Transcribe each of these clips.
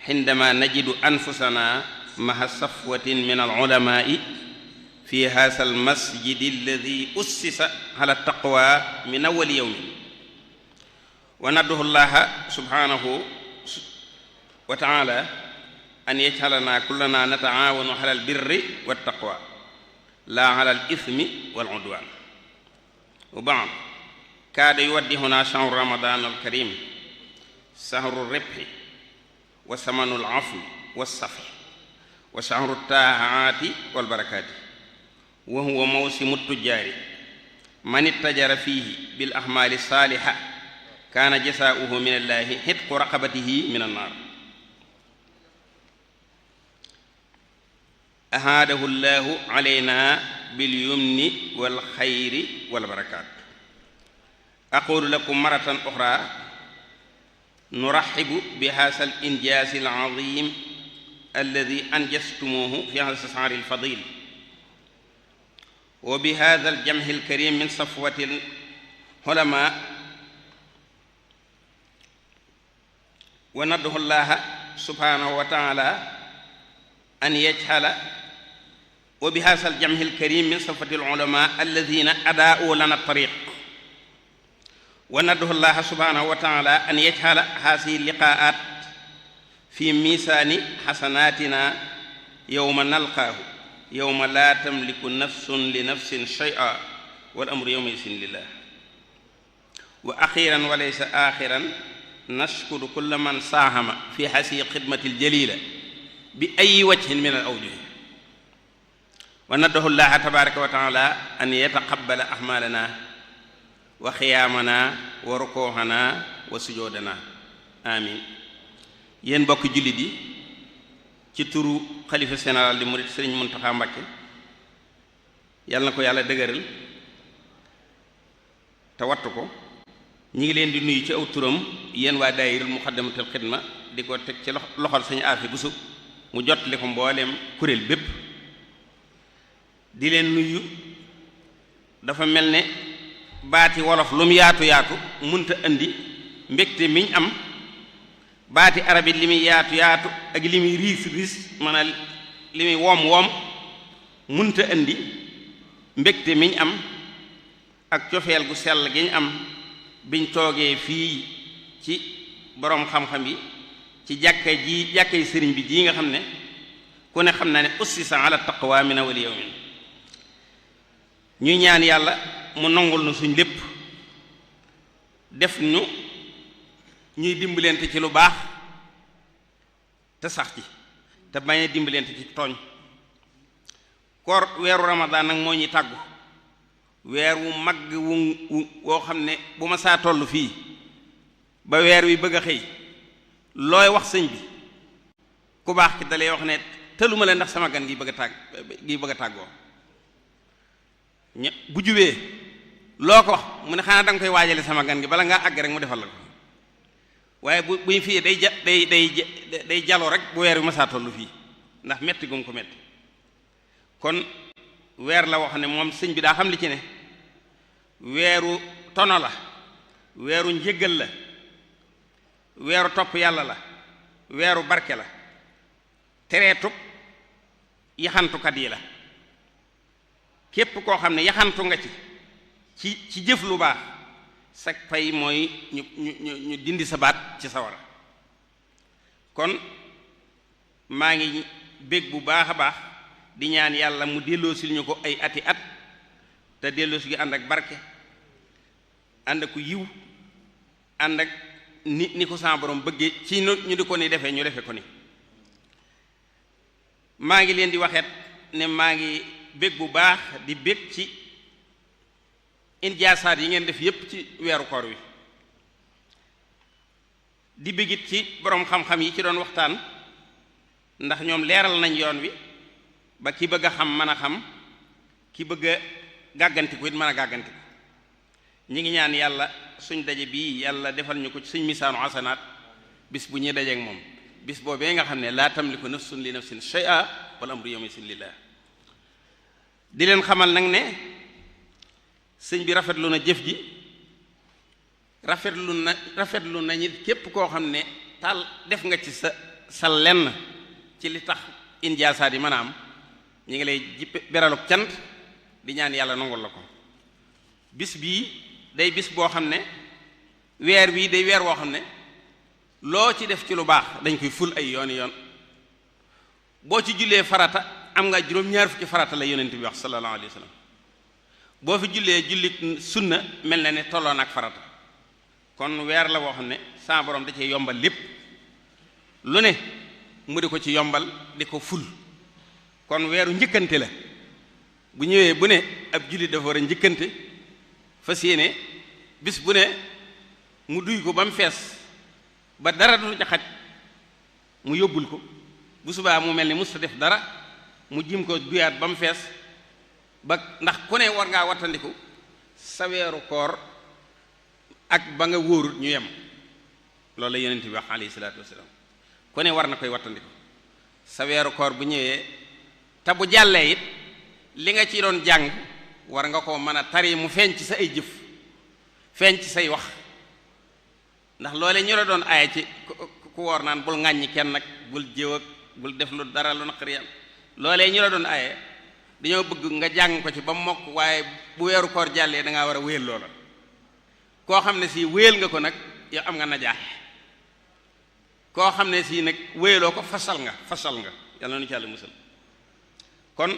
حينما نجد أنفسنا مع صفوة من العلماء في هذا المسجد الذي أسس على التقوى من أول يوم، وندعو الله سبحانه وتعالى أن يجعلنا كلنا نتعاون على البر والتقوى لا على الإثم والعدوان. وبعد، كاد يودهنا شهر رمضان الكريم، شهر الربح وثمن العفو والصفح، وشهر الطاعات والبركات، وهو موسم التجار. من اتجر فيه بالأعمال الصالحة كان جزاؤه من الله عتق رقبته من النار. أهاده الله علينا باليمن والخير والبركات. أقول لكم مرة أخرى نرحب بهذا الإنجاز العظيم الذي أنجزتموه في هذا الشهر الفضيل، وبهذا الجمع الكريم من صفوة العلماء، وندعو الله سبحانه وتعالى أن يجعل وبهذا الجمع الكريم من صفوة العلماء الذين أداؤوا لنا الطريق، وندعو الله سبحانه وتعالى أن يجعل هذه اللقاءات في ميزان حسناتنا يوم نلقاه، يوم لا تملك نفس لنفس شيئا والأمر يومئذ لله. وأخيرا وليس آخرا، نشكر كل من ساهم في هذه الخدمة الجليلة بأي وجه من الأوجه، وندعو الله تبارك وتعالى أن يتقبل أعمالنا وخيامنا وركوعنا وسجودنا آمين. yéen mbokk jullit yi, ci turu xalifa général di murid Sëriñ Muntaxa Mbakke, yàlla na ko yàlla dëgëral te wattu ko, ñi ngi leen di nuyu ci aw turam yéen waa daayirul Muxaddamatul Xidma, di ko teg ci loxol Sëriñ Aafi Busu mu jottali ko mbooleem kuréel bépp. di leen nuyu, dafa mel ne baati wolof lu mu yaatu yaatu munta indi mbégte miñ am. baati arab it li muy yaatu yaatu ak li muy riis riis maanaam li muy woom woom munta indi mbégte miñ am ak cofeel gu sell gi ñu am biñ toogee fii ci boroom xam-xam yi ci jàkkay sëriñ bi ji nga xam ne ku ne xam na ne ussisa ala taqwa min awwal yawmin. ñuy ñaan yàlla mu nangul nu suñ lépp, def ñu ñuy dimbalante ci lu baax te sax ci, te bañ a dimbalante ci tooñ. koor weeru ramadaan nag moo ñuy tàggu, weer wu mag woo xam ne bu ma saa toll fii ba weer wi bëgg a xëy looy wax sëñ bi ku baax ki dalay wax ne tëluma la ndax sama gan gi bëgg a tàggoo. bu jubee loo ko wax mu ne xanaa danga koy waajale sama gan gi bala ngaa àgg rek mu defal la ko. waaye buy fii day jaloo rek bu weer wi masaa tollu fii ndax metti gum ko metti. kon weer la wax ne moom sëñ bi daa xam li ci ne weeru tono la, weeru njëggal la, weeru topp yàlla la, weeru barke la, tereetub yaxantukat yi la. képp koo xam ne yaxantu nga ci jëf lu baax, sag fay mooy ñu dindi sa baat ci sawara. kon maa ngi bég bu baax a baax di ñaan yàlla mu delloosil ñu ko ay ati at, te delloosi gi ànd ak barke, ànd ak yiw, ànd ak ni ko sa borom bëggee ci ñu di ko ni defee ñu defe ko ni. maa ngi leen di waxeet ne maa ngi bég bu baax di bég ci injaasaat yi ngeen def yépp ci weeru koor wi, di bégit ci boroom xam-xam yi ci doon waxtaan, ndax ñoom leeral nañ yoon wi ba ki bëgg a xam mën a xam, ki bëgg a gàggantiku it mën a gàggantiku. ñi ngi ñaan yàlla suñ daje bii yàlla defal ñu ko ci suñ misaanu hasanaat bis bu ñuy dajeek moom, bis boobee nga xam ne laa tamliku nafsun li nafsin shay'a wal amru yawma'izin lillah. di leen xamal nag ne sëñ bi rafetlu na jëf ji, rafetlu na ñit képp koo xam ne taal def nga ci sa sa lenn ci li tax injaasaat yi mën a am ñu ngi lay beraluk cant di ñaan yàlla nangul la ko. bis bii day bis boo xam ne weer bii day weer woo xam ne loo ci def ci lu baax dañ koy ful ay yooni yoon. boo ci jullee farata am nga juróom-ñaar fukki farata la yonent bi wax sallallahu alayhi wa sallam boo fi jullee julli sunna mel na ne tolloon ak farata kon weer la woo xam ne sa borom da cee yombal lépp lu ne mu di ko ci yombal di ko ful kon weeru njëkkante la bu ñëwee bu ne ab jullit dafa war a njëkkante fas yéene bis bu ne mu duy ko ba mu fees ba dara du ca xaj mu yóbbul ko bu subaa mu mel ni musta def dara mu jim ko duyaat ba mu fees ba ndax ku ne war ngaa wattandiku sa weeru koor ak ba nga wóorut ñu yem loolu la yonent bi wax alayhi salaatu wasalaam ku ne war na koy wattandiku sa weeru koor bu ñëwee te bu jàllee it li nga ci doon jàng war nga ko mën a tari mu feeñ ci sa ay jëf feeñ ci say wax ndax loole ñu la doon aaye ci ku woor naan bul ŋàññi kenn nag bul jëw ak bul def lu dara lu naqari yàlla loolee ñu la doon aaye dañoo bëgg nga jàng ko ci ba mokk waaye bu weeru koor jàllee da ngaa war a wéyal loola koo xam ne si wéyal nga ko nag yow am nga najaax koo xam ne si nag wéyaloo ko fasal nga yàlla nu ci yàlla musal kon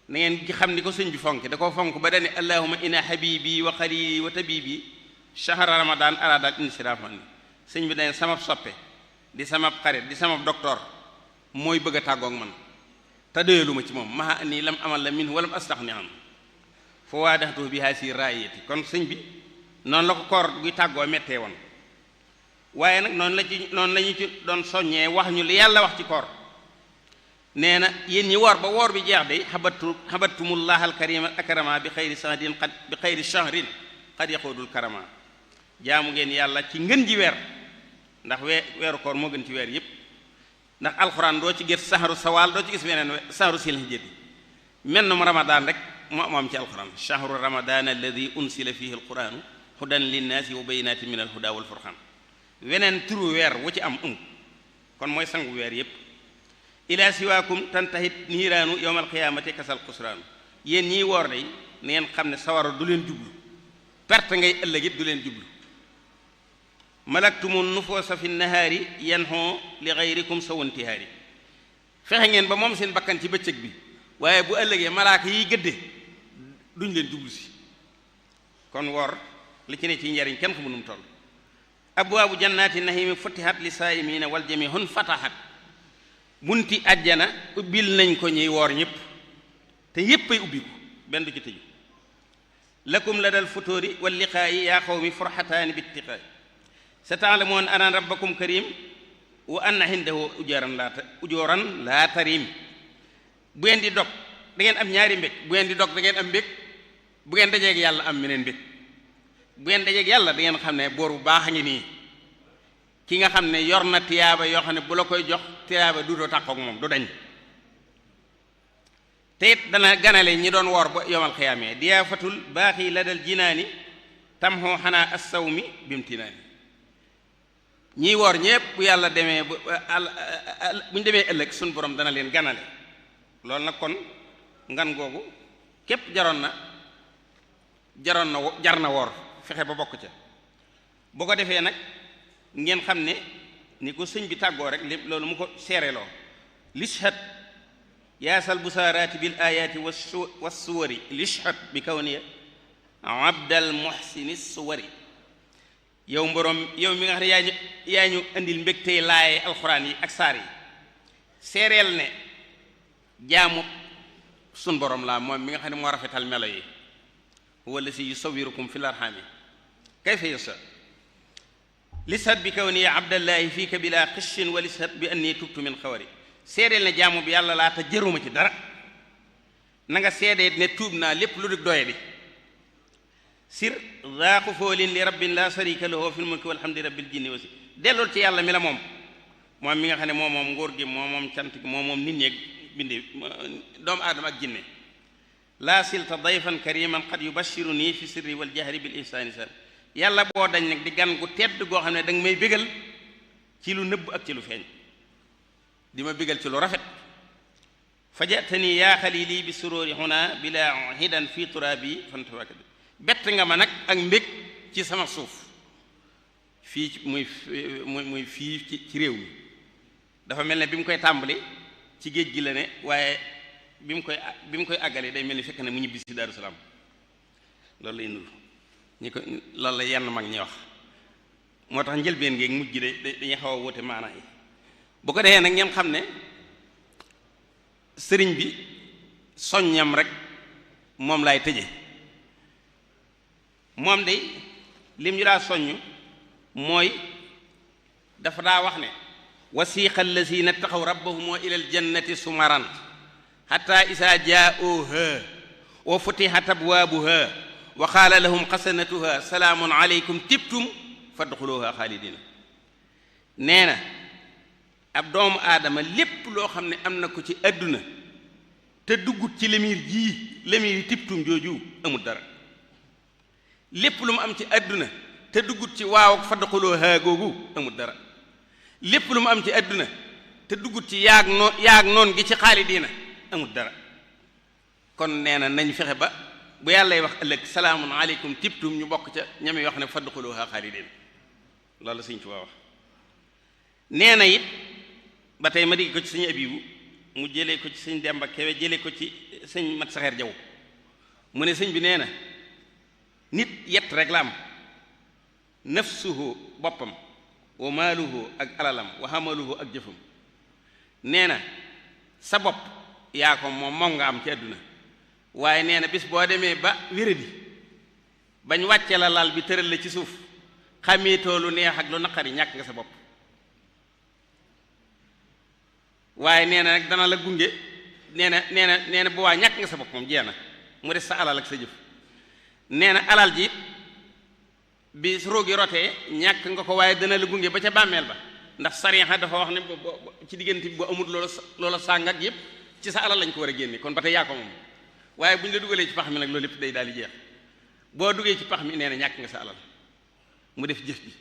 na ngeen ci xam ni ko sëñ bi fonk da koo fonk ba dane allahumma inna habibi wa xalili wa tabibi shahra ramadan arada insirafan sëñ bi dane sama soppe di sama xarit di sama docteur mooy bëgg a tàggoog man te doyaluma ci moom maha ani lam amal la min walam astaxni an foo waa daxtu bi haa si raayati kon sëñ bi noonu la ko koor guy tàggoo mettee woon waaye nag noonu la ñu ci doon soññee wax ñu li yàlla wax ci koor nee na yéen ñi woor ba woor bi jeex day xabattumullah alkarima akrama bi xayri sahrin bi xayri shahrin xad yaxoodul karama jaamu ngeen yàlla ci ngën ji weer ndax weeru koor moo gën ci weer yépp ndax alxuraan doo ci gis saharu sawaal doo ci gis beneen saharu silhijjati menn mu ramadaan rek moo am ci alxuraan shahru ramadan alladi unsila fihi alquranu hudan linnaasi wa bayinatin min alhuda wal furqan weneen turu weer wu ci am kon mooy sangu weer yépp ila siwaakum tantahit niiraanu yowma alqiyaamati kasal xusraanu yéen ñiy woor day na ngeen xam ne sawara du leen jublu perte ngay ëllëg it du leen jublu malaktumu nufoosa fi nahaari yanhoo li gayrikum sawantihaari fexe ngeen ba moom seen bakkan ci bëccëg bi waaye bu ëllëgee malaaka yiy gëdde duñ leen jublu si kon woor li ci ne ci njariñ kenn xamu nu mu toll abwaabu jannaati nahimi futihat li saayimina wal jamihun fatahat bunti àjjana ubbil nañ ko ñuy woor ñëpp te yépp ay ubbiku benn du ci tëju lakum la dal futóori wal liqaayi yaa xawmi furxataani bittiqaayi sa taalamoon ana rabbakum karim wa anna indahu ujooran laa tarim bu ngeen di dog da ngeen am ñaari mbég bu ngeen di dog da ngeen am mbég bu ngeen dajeeg yàlla am meneen mbég bu ngeen dajeeg yàlla da ngeen xam ne boor bu baax a ngi nii ki nga xam ne yor na tiyaaba yoo xam ne bu la koy jox tiyaaba du doo tàqoog moom du dañ te it dana ganale ñi doon woor ba yowmal xiyaamee diyaafatul baaxi la dal jinaani tamxoo xanaa assawmi bimtinaani ñiy woor ñépp bu yàlla demee bu ñu demee ëllëg suñu borom dana leen ganale loolu nag kon ngan googu képp jar na woor fexe ba bokk ca boo ko defee nag ngeen xam ne ni ko sëñ bi tàggoo rek lépp loolu mu ko seereloo lishhat yaasal busaaraati bil ayaati wassuwari lishhat bi kawniya abdal muhsini suwari yow mboroom yow mi nga xam ne yaa ñu indil mbégtey laaye alxuraan yi ak saar yi seereel ne jaamu sun borom laa moom mi nga xam ne moo rafetal melo yi wala si yusawirukum fil arhami kayfa yasha lisat bi kawniya abdallahi fiika bila xishin wa lisat bi anni tubtu min xawari seedeel ne jaamu bi yàlla laa te jëruma ci dara na nga seedee ne tuub naa lépp lu dul doye di sir zaaqu foolin li rabbin la sharika lahu fil mulki walhamdi rabbil jinni wasi dellool ci yàlla mi la moom mi nga xam ne moom nguur gi moom cant gi moom nit ñeeg bindi doomu aadama ak jinne laa silta dayfan kariman qad yubashiru nii fi sirri wal jahri bil ihsaani sar yàlla boo dañ nag di gan gu tedd goo xam ne danga may bégal ci lu nëbb ak ci lu feeñ di ma bigal ci lu rafet fajatani yaa xalili bi suróori huna bila hidan fii turaabi fantawakad bett nga ma nag ak mbég ci sama suuf fii muy fii ci réew mi dafa mel ne bi mu koy tàmbali ci géej gi la ne waaye bi mu koy àggale day mel ni fekk na mu ñibbi si Daaru Salaam loolu lay nuru loolu la yenn mag ñi wax moo tax njëlbeen géeg mujj gi dañuy xaw a wóote maanaa yi bu ko defee nag ngeen xam ne sëriñ bi soññam rek moom laay tëje moom day lim ñu daa soññ mooy dafa daa wax ne wasiqa allazina taxaw rabbahum ila aljannati sumaran xata isa jaa'uha wa futihat abwaabuha wa qaala lahum xasanatuha salaamun aleykum tibtum fadxuluha xaalidina nee na ab doomu aadama lépp loo xam ne am na ko ci àdduna te duggut ci lemiir jii lemiir tibtum jooju amul dara lépp lu mu am ci àdduna te duggut ci waaw fadxuluha googu amul dara lépp lu mu am ci àdduna te duggut ci yaag noon gi ci xaalidina amul dara kon nee na nañ fexe ba bu yàllay wax ëllëg salaamun aleykum tibtum ñu bokk ca ñami wax ne fadxuluha xaalidina loolu Sëñ Tuubaa wax nee na it ba tey ma digg ko ci sëñ Abibu mu jëlee ko ci sëñ Demba Kewe jëlee ko ci sëñ Mat Saxeer Jaw mu ne sëñ bi nee na nit yett rek la am nafsuhu boppam wa maaluhu ak alalam wa hamaluhu ak jëfam nee na sa bopp yaa ko moom nga am ci àdduna waaye nee na bis boo demee ba wéradi bañ wàcce la lal bi tëral la ci suuf xameetoo lu neex ak lu naqari ñàkk nga sa bopp waaye nee na nag dana la gunge nee na bu waa ñàkk nga sa bopp moom jeex na mu des sa alal ak sa jëf nee na alal ji bi roogi rotee ñàkk nga ko waaye dana la gunge ba ca bàmmeel ba ndax sariya dafa wax ne ci diggante bi bu amul loola sàng ak yëpp ci sa alal lañ ko war a génne kon ba tey yaa ko moom waaye bu ñu la dugalee ci pax mi nag loolu lépp day daal di jeex boo duggee ci pax mi nee na ñàkk nga sa alal mu def jëf ji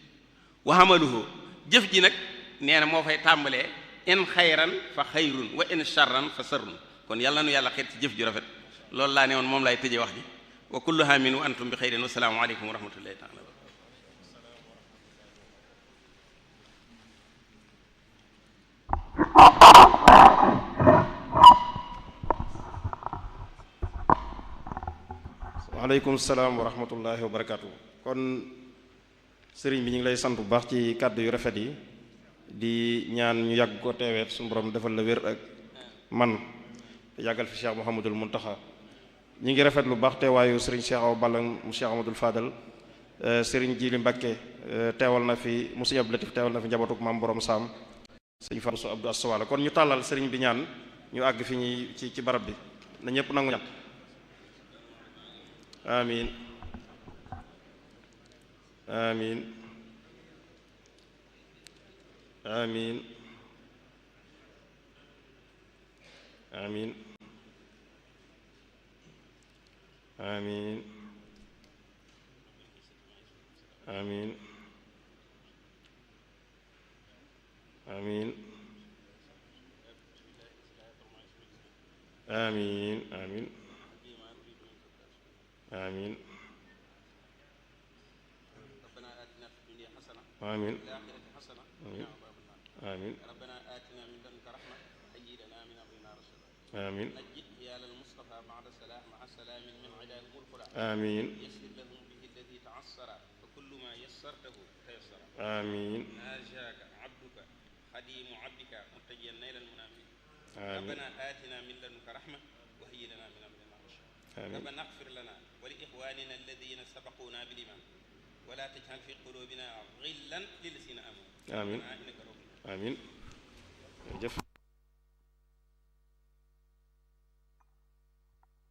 waxamaluhu jëf ji nag nee na moo fay tàmbalee in xayran fa xayrun wa in charran fa sarrun kon yàlla nu yàlla xeet ci jëf ju rafet loolu laa ne woon moom laay tëjee wax ji wa kullu haamin wa antum bi xayrin wa salaamu aleykum wa rahmatullahi taala waaleykum salaam wa rahmatullahi wa barakaatu. kon sëriñ bi ñu ngi lay sant bu baax ci kàddu yu rafet yi di ñaan ñu yàgg ko teeweet suñu borom defal la wér ak man yàggal fi Cheikh Mouhamadul Muntaxa ñi ngi rafet lu baax teewaayu sëriñ Cheikh Awa Balla mu Cheikh Amadul Fadal sëriñ Jili Mbàkke teewal na fi mu sëriñ Abdou Latif teewal na fi njabootuk maam borom Saam sëriñ Fallou Abdou Assawala kon ñu tàllal sëriñ bi ñaan ñu àgg fi ñuy ci barab bi na ñëpp nangu ñaan amin amin amin amin amin amin amin amin amin آمين ربنا آتنا في الدنيا حسنة آمين وفي الآخرة حسنة وقنا عذاب النار آمين ربنا آتنا من لدنك رحمة وهيئ لنا من أمرنا رشدا آمين نجد عيال المصطفى بعد سلام مع سلام من عداهم القرى آمين يسر لهم به الذي تعسر فكل ما يسرته تيسر آمين ناجاك عبدك خديم عبدك متجيا نيل المنامين آمين ربنا آتنا من لدنك رحمة وهيئ لنا من أمرنا رشدا آمين ربنا اغفر لنا ولإخواننا الذين سبقونا بالإيمان ولا تجعل في قلوبنا غلا للذين آمنوا آمين إنك رؤوف آمين jëf